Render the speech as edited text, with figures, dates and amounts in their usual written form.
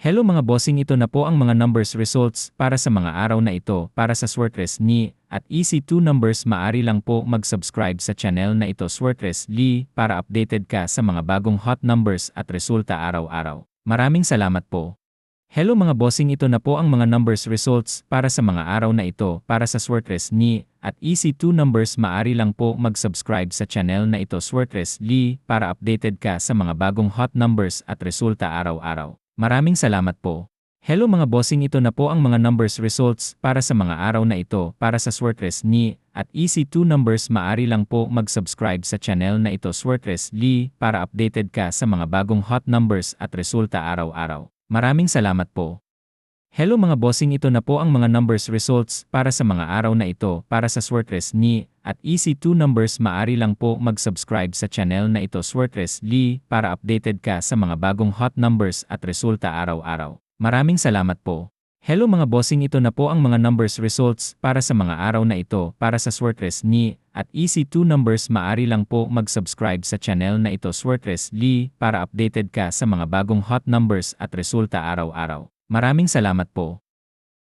Hello mga bossing, ito na po ang mga numbers results para sa mga araw na ito para sa Swertress.me at EC2 numbers. Maari lang po mag-subscribe sa channel na ito Swertress.ly para updated ka sa mga bagong hot numbers at resulta araw-araw. Maraming salamat po. Hello mga bossing, ito na po ang mga numbers results para sa mga araw na ito para sa Swertress.me at EC2 numbers. Maari lang po mag-subscribe sa channel na ito Swertress.ly para updated ka sa mga bagong hot numbers at resulta araw-araw. Maraming salamat po. Hello mga bossing, ito na po ang mga numbers results para sa mga araw na ito para sa Swertress.me at EC2 numbers. Maari lang po mag-subscribe sa channel na ito Swertress.ly para updated ka sa mga bagong hot numbers at resulta araw-araw. Maraming salamat po. Hello mga bossing, ito na po ang mga numbers results para sa mga araw na ito para sa Swertress.me at EC2 numbers. Maari lang po mag-subscribe sa channel na ito Swertress.ly para updated ka sa mga bagong hot numbers at resulta araw-araw. Maraming salamat po. Hello mga bossing, ito na po ang mga numbers results para sa mga araw na ito para sa Swertress.me at EC2 numbers. Maari lang po mag-subscribe sa channel na ito Swertress.ly para updated ka sa mga bagong hot numbers at resulta araw-araw. Maraming salamat po.